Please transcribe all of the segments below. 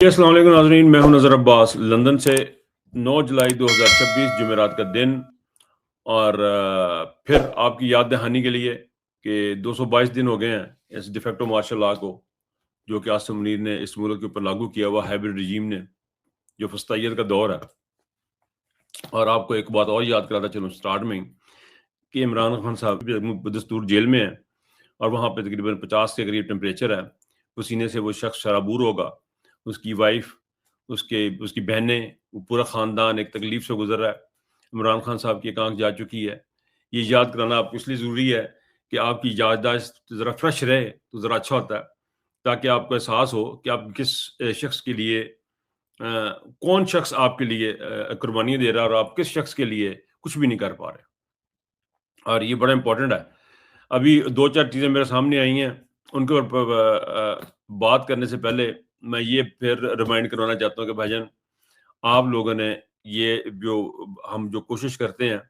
अस्सलाम वालेकुम नाज़रीन, मैं हूं नज़र अब्बास लंदन से। 9 जुलाई 2026 जुमेरात का दिन। और फिर आपकी याद दहानी के लिए कि 222 दिन हो गए हैं इस डिफेक्टो मार्शल लॉ को, जो कि आसिम मुनीर ने इस मुल्क के ऊपर लागू किया हुआ हाइब्रिड रजीम ने, जो फस्तायत का दौर है। और आपको एक बात और याद कराता चलूँ स्टार्ट में ही कि इमरान खान साहब बदस्तूर जेल में है और वहाँ पे तकरीबन 50 के करीब टेम्परेचर है। पसीने से वो शख्स शराबूर होगा। उसकी वाइफ, उसकी बहनें, वो पूरा ख़ानदान एक तकलीफ से गुजर रहा है। इमरान खान साहब की एक आंख जा चुकी है। ये याद कराना आपको इसलिए ज़रूरी है कि आपकी याददाश्त ज़रा फ्रेश रहे तो ज़रा अच्छा होता है, ताकि आपको एहसास हो कि आप किस शख्स के लिए कौन शख्स आपके लिए कुर्बानी दे रहा है और आप किस शख्स के लिए कुछ भी नहीं कर पा रहे। और ये बड़ा इंपॉर्टेंट है। अभी 2-4 चीज़ें मेरे सामने आई हैं, उनके ऊपर बात करने से पहले मैं ये फिर रिमाइंड करवाना चाहता हूँ कि भाईजान, आप लोगों ने ये जो हम जो कोशिश करते हैं,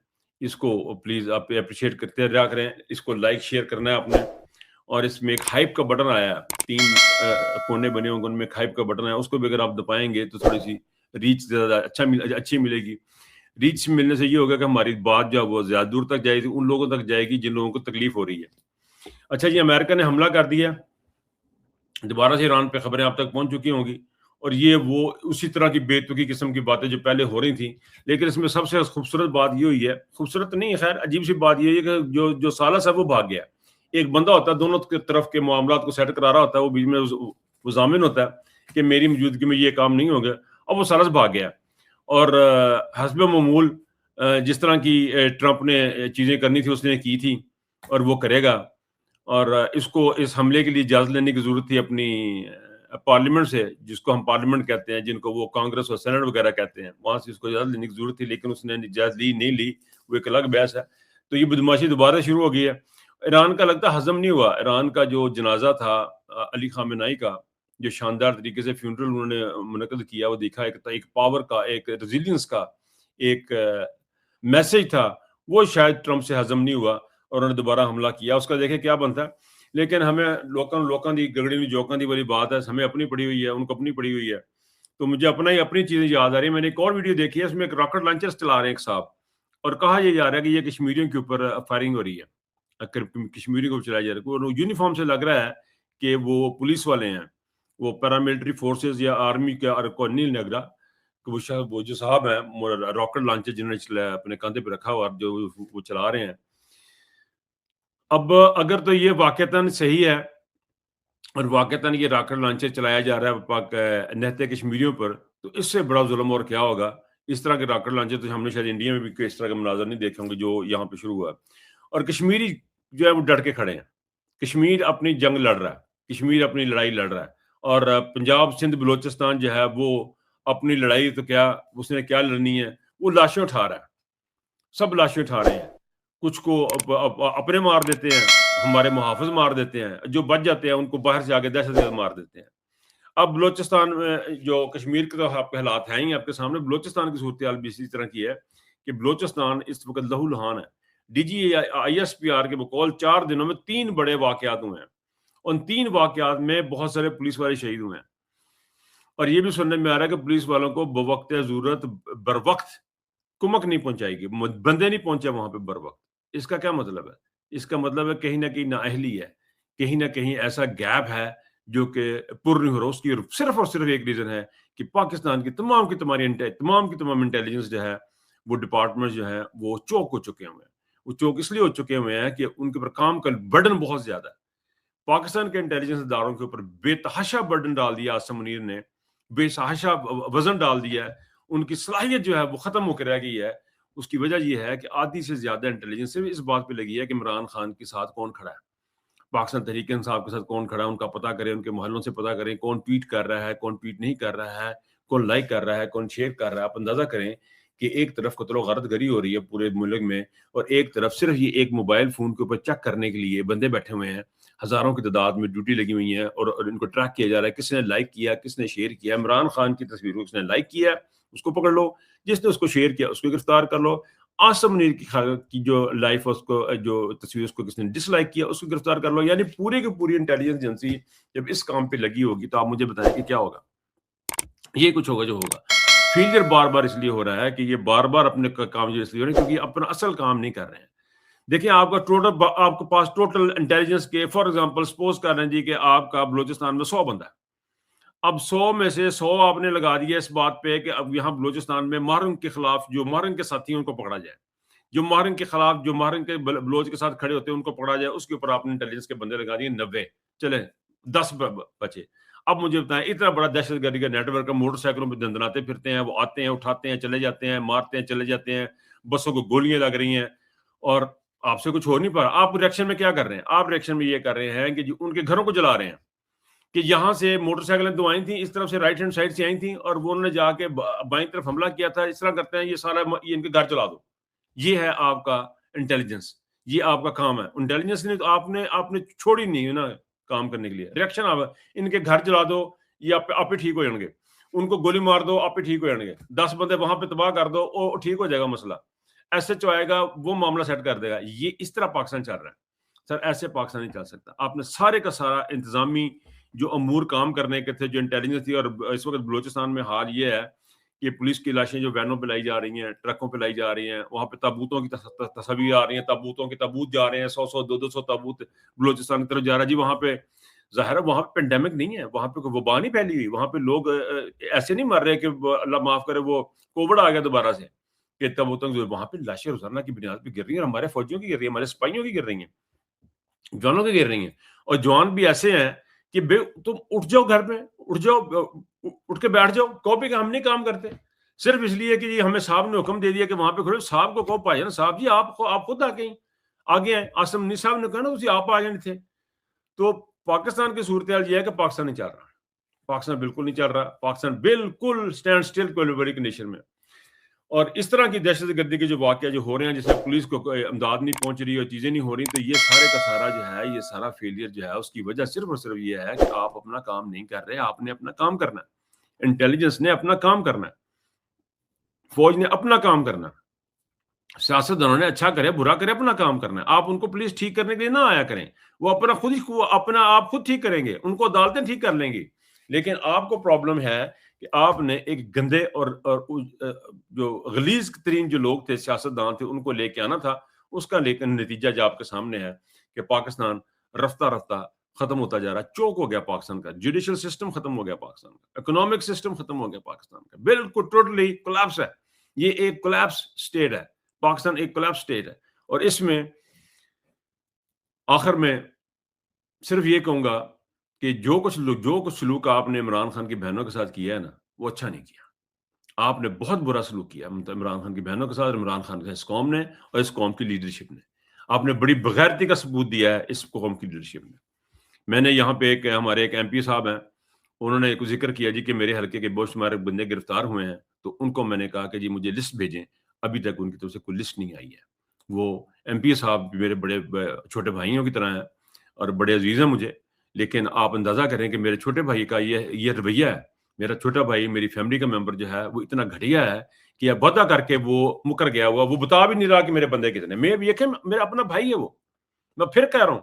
इसको प्लीज़ आप एप्रिशिएट करते रहा करें। इसको लाइक शेयर करना है आपने। और इसमें एक हाइप का बटन आया है, 3 कोने बने होंगे, उनमें एक हाइप का बटन है, उसको भी अगर आप दबाएँगे तो थोड़ी-सी रीच ज़्यादा अच्छी मिलेगी। रीच मिलने से ये होगा कि हमारी बात जो है वो ज़्यादा दूर तक जाएगी, उन लोगों तक जाएगी जिन लोगों को तकलीफ हो रही है। अच्छा जी, अमेरिका ने हमला कर दिया। दोबारा से ईरान पे खबरें आप तक पहुँच चुकी होंगी और ये वो उसी तरह की बेतुकी किस्म की बातें जो पहले हो रही थी। लेकिन इसमें सबसे खूबसूरत बात ये हुई है, खूबसूरत नहीं खैर अजीब-सी बात ये है कि जो सालिस है वो भाग गया। एक बंदा होता है दोनों तरफ के मामलात को सेट करा रहा होता है, वो बीच में वो ज़ामिन होता है कि मेरी मौजूदगी में ये काम नहीं होगा। अब वो सालिस भाग गया और हस्ब मामूल जिस तरह की ट्रंप ने चीज़ें करनी थी उसने की थी और वो करेगा। और इसको इस हमले के लिए इजाज़त लेने की ज़रूरत थी अपनी पार्लियामेंट से, जिसको हम पार्लियामेंट कहते हैं, जिनको वो कांग्रेस और सेनेट वगैरह कहते हैं, वहाँ से इसको इजाज़त लेने की ज़रूरत थी, लेकिन उसने इजाज़त ली, नहीं ली, वो एक अलग बहस है। तो ये बदमाशी दोबारा शुरू हो गई है। ईरान का लगता है हज़म नहीं हुआ। ईरान का जो जनाज़ा था अली ख़ामेनेई का, जो शानदार तरीके से फ्यूनरल उन्होंने मुनक़्क़िद किया, वो देखा एक पावर का, एक रेज़िलियंस का, एक मैसेज था, वो शायद ट्रंप से हज़म नहीं हुआ और उन्होंने दोबारा हमला किया। उसका देखें क्या बनता है। लेकिन हमें लोगों दी गगड़ी में जोकां दी वाली बात है, हमें अपनी पड़ी हुई है, उनको अपनी पड़ी हुई है। तो मुझे अपनी चीज़ें याद आ रही है। मैंने एक और वीडियो देखी है, उसमें एक रॉकेट लॉन्चर चला रहे हैं एक साहब और कहा ये जा रहा है कि ये कश्मीरियों के ऊपर फायरिंग हो रही है। कश्मीरियों को चलाया जा रहा है। वो यूनिफ़ॉर्म से लग रहा है कि वो पुलिस वाले हैं, वो पैरामिलिट्री फोर्सेस या आर्मी का को नहीं लग रहा कि वो जो साहब हैं रॉकेट लॉन्चर जिन्होंने चलाया अपने कंधे पे रखा हुआ जो वो चला रहे हैं। अब अगर तो ये वाक़तन सही है और वाक़तन ये रॉकेट लॉन्चर चलाया जा रहा है निहत्थे कश्मीरियों पर, तो इससे बड़ा ज़ुल्म और क्या होगा? इस तरह के रॉकेट लॉन्चर तो हमने शायद इंडिया में भी कोई इस तरह के मनाज़र नहीं देखे होंगे जो यहाँ पे शुरू हुआ है। और कश्मीरी जो है वो डट के खड़े हैं। कश्मीर अपनी जंग लड़ रहा है, कश्मीर अपनी लड़ाई लड़ रहा है और पंजाब, सिंध, बलूचिस्तान जो है वो अपनी लड़ाई तो क्या उसने क्या लड़नी है, वो लाशें उठा रहा है। सब लाशें उठा रहे हैं। कुछ को अपने मार देते हैं, हमारे मुहाफ़िज़ मार देते हैं, जो बच जाते हैं उनको बाहर से आके दहशतगर्द मार देते हैं। अब बलूचिस्तान में जो कश्मीर के तो आपके हालात हैं ही आपके सामने, बलूचिस्तान की सूरत-हाल भी इसी तरह की है कि बलूचिस्तान इस वक़्त लहू-लुहान है। आईएसपीआर के बकौल 4 दिनों में 3 बड़े वाक़यात हुए हैं। उन 3 वाक़यात में बहुत सारे पुलिस वाले शहीद हुए हैं। और ये भी सुनने में आ रहा है कि पुलिस वालों को बवक़्त ज़रूरत बरवक़्त कुमक नहीं पहुँचाएगी, बंदे नहीं पहुँचे वहाँ पे बरवक़्त। इसका क्या मतलब है? इसका मतलब है कहीं न कहीं नाअहली है, कहीं न कहीं ऐसा गैप है जो कि पुर नहीं हो रहा। उसकी सिर्फ़ और सिर्फ़ एक रीज़न है कि पाकिस्तान तमाम की तमाम इंटेलिजेंस जो है, वो डिपार्टमेंट जो हैं, वो चोक हो चुके हुए हैं। वो चोक इसलिए हो चुके हुए हैं कि उनके ऊपर काम का बर्डन बहुत ज़्यादा है। पाकिस्तान के इंटेलिजेंस इदारों के ऊपर बेतहाशा बर्डन डाल दिया आसिम मुनीर ने, बेतहाशा वज़न डाल दिया है। उनकी सलाहियत जो है वो ख़त्म होके रह गई है। उसकी वजह ये है कि आधी से ज़्यादा इंटेलिजेंस सिर्फ़ इस बात पे लगी है कि इमरान खान के साथ कौन खड़ा है। पाकिस्तान तहरीक-ए-इंसाफ के साथ कौन खड़ा है, उनका पता करें, उनके मोहल्लों से पता करें, कौन ट्वीट कर रहा है, कौन ट्वीट नहीं कर रहा है, कौन लाइक कर रहा है, कौन शेयर कर रहा है। आप अंदाज़ा करें कि एक तरफ कत्ल-ओ-गारत-गरी हो रही है पूरे मुल्क में और एक तरफ सिर्फ़ ये एक मोबाइल फ़ोन के ऊपर चेक करने के लिए बंदे बैठे हुए हैं। हज़ारों की तादाद में ड्यूटी लगी हुई है और इनको ट्रैक किया जा रहा है, किसने लाइक किया, किसने शेयर किया। इमरान खान की तस्वीर को किसने लाइक किया, उसको पकड़ लो, जिसने उसको शेयर किया, उसको गिरफ्तार कर लो। आसिम मुनीर की जो लाइफ है उसको जो तस्वीर उसको किसने डिसलाइक किया, उसको गिरफ्तार कर लो। यानी पूरी की पूरी इंटेलिजेंस एजेंसी जब इस काम पे लगी होगी, तो आप मुझे बताएँ कि क्या होगा? یہ کچھ ہوگا جو ہوگا. فیلئر بار بار اس لیے ہو رہا ہے کہ یہ بار بار اپنے کام جو اس لیے ہو رہے ہیں کیونکہ یہ اپنا اصل کام نہیں کر رہے ہیں. دیکھیں آپ کا ٹوٹل آپ کے پاس ٹوٹل انٹیلیجنس کے فار ایگزامپل سپوز کر رہے ہیں جی کہ آپ کا بلوچستان میں 100 بندہ ہے. اب 100 میں سے 100 آپ نے لگا دیا اس بات پہ کہ اب یہاں بلوچستان میں مہرنگ کے خلاف جو مہرنگ کے ساتھی ہیں ان کو پکڑا جائے, جو مہرنگ کے خلاف جو مہرنگ کے بلوچ کے ساتھ کھڑے ہوتے ہیں ان کو پکڑا جائے. اس کے اوپر آپ نے انٹیلیجنس کے بندے لگا دیے 90, چلے 10 بچے. اب مجھے بتائیں اتنا بڑا دہشت گردی کا نیٹ ورک ہے, موٹر سائیکلوں پہ دندناتے پھرتے ہیں, وہ آتے ہیں اٹھاتے ہیں چلے جاتے ہیں, مارتے ہیں چلے جاتے ہیں, بسوں کو گولیاں لگ رہی ہیں اور آپ سے کچھ ہو نہیں پا رہا. آپ ریئیکشن میں کیا کر رہے ہیں؟ آپ ریئیکشن میں یہ کر رہے ہیں کہ ان کے گھروں کو جلا رہے ہیں کہ یہاں سے موٹر سائیکلیں 2 آئی تھیں, اس طرف سے رائٹ ہینڈ سائڈ سے آئی تھیں اور وہ انہوں نے جا کے بائیں طرف حملہ کیا تھا. اس طرح کرتے ہیں یہ سارا یہ ان کے گھر چلا دو. یہ ہے آپ کا انٹیلیجنس, یہ آپ کا کام ہے. انٹیلیجنس نے تو آپ نے چھوڑی نہیں ہے نا کام کرنے کے لیے. ریئیکشن آپ ان کے گھر جلا دو یا آپ ہی ٹھیک ہو جائیں گے, ان کو گولی مار دو آپ ہی ٹھیک ہو جائیں گے, 10 بندے وہاں پہ تباہ کر دو اور ٹھیک ہو جائے گا مسئلہ. ایسے جو آئے گا وہ معاملہ سیٹ کر دے گا. یہ اس طرح پاکستان چل رہا ہے سر, ایسے پاکستان نہیں چل سکتا. آپ نے سارے کا سارا انتظامی جو امور کام کرنے کے تھے, جو انٹیلیجنس تھی, اور اس وقت بلوچستان میں حال یہ ہے کہ پولیس کی لاشیں جو وینوں پہ لائی جا رہی ہیں, ٹرکوں پہ لائی جا رہی ہیں, وہاں پہ تابوتوں کی تصاویر آ رہی ہیں, تابوتوں کے تابوت جا رہے ہیں, 100 200 تابوت بلوچستان کی طرف جا رہا ہے. جی وہاں پہ ظاہر ہے وہاں پہ پینڈیمک نہیں ہے, وہاں پہ کوئی وبا نہیں پھیلی ہوئی, وہاں پہ لوگ ایسے نہیں مر رہے کہ اللہ معاف کرے وہ کووڈ آ گیا دوبارہ سے کہ تابوتوں کی. وہاں پہ لاشیں روزانہ کی بنیاد پہ گر رہی ہیں, اور ہمارے فوجیوں کی گر رہی ہیں, ہمارے سپاہیوں کی گر رہی ہیں, جوانوں کی گر رہی ہیں. اور جوان بھی ایسے ہیں کہ تم اٹھ جاؤ گھر پہ, اٹھ جاؤ, اٹھ کے بیٹھ جاؤ, کاپی کا ہم نہیں کام کرتے صرف اس لیے کہ جی ہمیں صاحب نے حکم دے دیا کہ وہاں پہ کھڑے. صاحب کو کہو پائے نا, صاحب جی آپ خود آگے ہیں. آصم منی صاحب نے کہا نا اسی آپ آ جانے تھے. تو پاکستان کی صورتحال یہ ہے کہ پاکستان نہیں چل رہا, پاکستان بالکل نہیں چل رہا, پاکستان بالکل اسٹینڈ اسٹل کولیبری کنڈیشن میں. اور اس طرح کی دہشت گردی کے جو واقعہ جو ہو رہے ہیں, جس سے پولیس کو امداد نہیں پہنچ رہی اور چیزیں نہیں ہو رہی, تو یہ سارے کا سارا جو ہے, یہ سارا فیلئر جو ہے اس کی وجہ صرف اور صرف یہ ہے کہ آپ اپنا کام نہیں کر رہے. آپ نے اپنا کام کرنا ہے, انٹیلیجنس نے اپنا کام کرنا ہے, فوج نے اپنا کام کرنا ہے, سیاستدانوں نے اچھا کرے برا کرے اپنا کام کرنا ہے. آپ ان کو پولیس ٹھیک کرنے کے لیے نہ آیا کریں, وہ اپنا آپ خود ٹھیک کریں گے, ان کو عدالتیں ٹھیک کر لیں گی. لیکن آپ کو پرابلم ہے کہ آپ نے ایک گندے اور جو غلیظ ترین جو لوگ تھے, سیاستدان تھے, ان کو لے کے آنا تھا. اس کا لیکن نتیجہ جو آپ کے سامنے ہے کہ پاکستان رفتہ رفتہ ختم ہوتا جا رہا ہے. چوک ہو گیا پاکستان کا جوڈیشل سسٹم, ختم ہو گیا پاکستان کا اکنامک سسٹم, ختم ہو گیا پاکستان کا, بالکل ٹوٹلی کولیپس ہے. یہ ایک کولیپس سٹیٹ ہے, پاکستان ایک کولیپس سٹیٹ ہے. اور اس میں آخر میں صرف یہ کہوں گا کہ جو کچھ سلوک آپ نے عمران خان کی بہنوں کے ساتھ کیا ہے نا, وہ اچھا نہیں کیا. آپ نے بہت برا سلوک کیا عمران خان کی بہنوں کے ساتھ, عمران خان کے اس قوم نے اور اس قوم کی لیڈرشپ نے. آپ نے بڑی بغیرتی کا ثبوت دیا ہے اس قوم کی لیڈرشپ نے. میں نے یہاں پہ ہمارے ایک MP صاحب ہیں, انہوں نے ایک ذکر کیا جی کہ میرے حلقے کے بہت شمار بندے گرفتار ہوئے ہیں, تو ان کو میں نے کہا کہ جی مجھے لسٹ بھیجیں. ابھی تک ان کی طرف سے کوئی لسٹ نہیں آئی ہے. وہ MP صاحب میرے بڑے چھوٹے بھائیوں کی طرح ہیں اور بڑے عزیز ہیں مجھے, لیکن آپ اندازہ کریں کہ میرے چھوٹے بھائی کا یہ رویہ ہے. میرا چھوٹا بھائی میری فیملی کا ممبر جو ہے وہ اتنا گھٹیا ہے کہ وعدہ کر کے وہ مکر گیا ہوا, وہ بتا بھی نہیں رہا کہ میرے بندے کتنے. میں یہ میرا اپنا بھائی ہے وہ. میں پھر کہہ رہا ہوں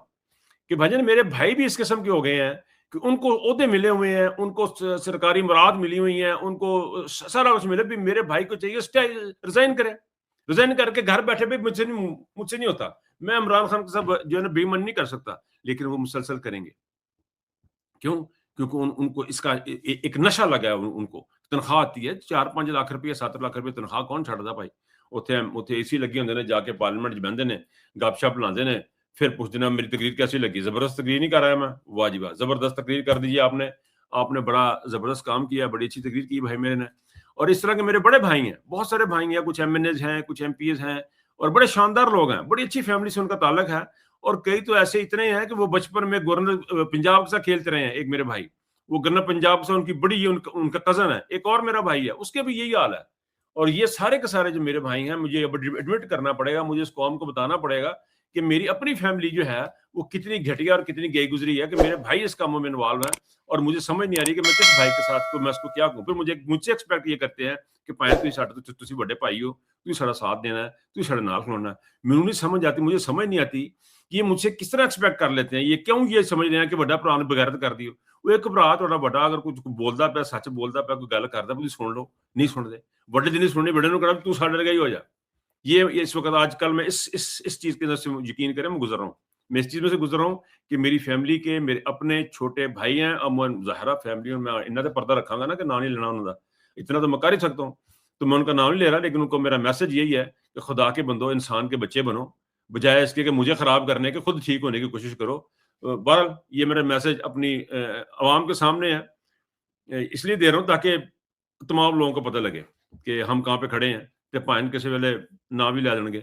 کہ بھائی میرے بھائی بھی اس قسم کے ہو گئے ہیں کہ ان کو عہدے ملے ہوئے ہیں, ان کو سرکاری مراد ملی ہوئی ہیں, ان کو سارا کچھ ملے. بھی میرے بھائی کو چاہیے ریزائن کرے, ریزائن کر کے گھر بیٹھے بھی مجھ سے نہیں ہوتا. میں عمران خان کے ساتھ جو ہے نا بےمن نہیں کر سکتا, لیکن وہ مسلسل کریں گے. کیوں؟ کیونکہ ان کو اس کا ایک نشہ لگا ہے. ان کو تنخواہ آتی ہے 4-5 لاکھ روپیہ 7 لاکھ روپیہ تنخواہ کون چھڑتا بھائی. اتنے اے سی لگے ہوندے نے, جا کے پارلیمنٹ بہندے نے, گپ شپ لاندے نے, پھر پوچھتے ہیں میری تقریر کیسی لگی. زبردست تقریر نہیں کر رہا میں. واہ جی واہ, زبردست تقریر کر دیجیے آپ نے بڑا زبردست کام کیا, بڑی اچھی تقریر کی بھائی میرے نے. اور اس طرح کے میرے بڑے بھائی ہیں, بہت سارے بھائی ہیں, کچھ MNAs ہیں, کچھ MPs ہیں, اور بڑے شاندار لوگ ہیں, بڑی اچھی فیملی سے ان کا تعلق ہے. اور کئی تو ایسے اتنے ہیں کہ وہ بچپن میں گورنر پنجاب کے ساتھ کھیلتے رہے ہیں. ایک میرے بھائی وہ گورنر پنجاب سے ان کی بڑی ان کا کزن ہے. ایک اور میرا بھائی ہے, اس کے بھی یہی حال ہے. اور یہ سارے کے سارے جو میرے بھائی ہیں, مجھے ایڈمٹ کرنا پڑے گا, مجھے اس قوم کو بتانا پڑے گا کہ میری اپنی فیملی جو ہے وہ کتنی گھٹیا اور کتنی گئی گزری ہے, کہ میرے بھائی اس کاموں میں انوالو ہیں. اور مجھے سمجھ نہیں آ رہی کہ میں کس بھائی کے ساتھ میں اس کو کیا کہوں. پھر مجھ سے ایکسپیکٹ یہ کرتے ہیں کہ پائیں تسی بڑے بھائی ہو, تو سارا ساتھ دینا ہے, تو سارے نال کھلونا ہے. مجھے نہیں سمجھ آتی, مجھے سمجھ نہیں آتی کہ یہ مجھ سے کس طرح ایکسپیکٹ کر لیتے ہیں. یہ کیوں یہ سمجھ رہے ہیں کہ بڑا پرا نے بغیرت کر دی. وہ ایک ਭਰਾ ਤੁਹਾਡਾ ਵੱਡਾ ਅਗਰ ਕੁਝ ਬੋਲਦਾ ਪਿਆ, ਸੱਚ ਬੋਲਦਾ ਪਿਆ, ਕੋਈ ਗੱਲ ਕਰਦਾ, ਤੁਸੀਂ ਸੁਣ ਲਓ, ਨਹੀਂ ਸੁਣਦੇ, ਵੱਡੇ ਦੀ ਨਹੀਂ ਸੁਣਨੀ, बड़े ਨੂੰ कहना तू साढ़े लगा ही हो जा। ये इस वक्त आजकल मैं इस चीज के अंदर से यकीन करें मैं गुजर रहा हूँ, मैं इस चीज में से गुजर रहा हूँ कि मेरी फैमिली के मेरे अपने छोटे भाई हैं, अब मैं ज़ाहिरा फैमिली में मैं इन्ना तो पर्दा रखांगा ना कि ना नहीं लेना उन्होंने, इतना तो मैं कर ही सकता हूँ, तो मैं उनका नाम नहीं ले रहा, लेकिन उनको मेरा मैसेज यही है कि खुदा के बंदो, इंसान के बच्चे बनो, बजाय इसके कि मुझे खराब करने के खुद ठीक होने की कोशिश करो। बहरहाल ये मेरा मैसेज अपनी आवाम के सामने है, इसलिए दे रहा हूँ ताकि तमाम लोगों को पता लगे कि हम कहाँ पे खड़े हैं, ਤੇ ਭਾਵੇਂ ਕਿਸੇ ਵੇਲੇ ਨਾ ਵੀ ਲੈ ਲੈਣਗੇ।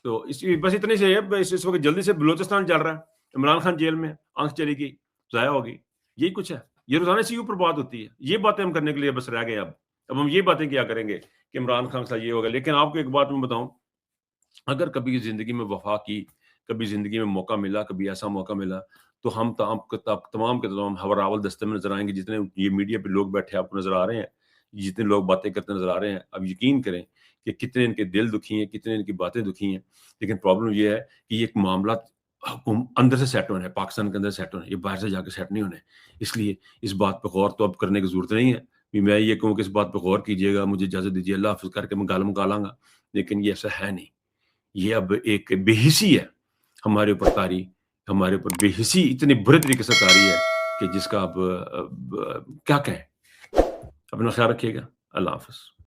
तो बस इतनी से है, इस वक्त जल्दी से बलूचिस्तान चल रहा है, इमरान खान जेल में, आंख चली गई, ज़ाया होगी, यही कुछ है। ये रोजाना इसी ऊपर बात होती है, ये बातें हम करने के लिए बस रह गए। अब हम ये बातें क्या करेंगे कि इमरान खान के साथ ये होगा। लेकिन आपको एक बात मैं बताऊं, अगर कभी जिंदगी में वफा की, कभी जिंदगी में मौका मिला, कभी ऐसा मौका मिला, तो हम तमाम के तमाम हवरावल दस्ते में नजर आएंगे। जितने ये मीडिया पे लोग बैठे आपको नजर आ रहे हैं, जितने लोग बातें करते नजर आ रहे हैं, अब यकीन करें कि कितने इनके दिल दुखी हैं, कितने इनकी बातें दुखी हैं। लेकिन प्रॉब्लम ये है कि ये एक मामला अंदर से सेट होना है, पाकिस्तान के अंदर सेट होना है, ये बाहर से जाकर सेट नहीं होने। इसलिए इस बात पर गौर तो अब करने की जरूरत नहीं है कि मैं ये कहूँ कि इस बात पर गौर कीजिएगा, मुझे इजाजत दीजिए, अल्लाह हाफिज करके मैं गाल मुका लाऊंगा, लेकिन ये ऐसा है नहीं। ये अब एक बेहिसी है हमारे ऊपर तारी, हमारे ऊपर बेहिसी इतनी बुरे तरीके से तारी है कि जिसका अब क्या कहें। अपना ख्याल रखिएगा, अल्लाह हाफिज।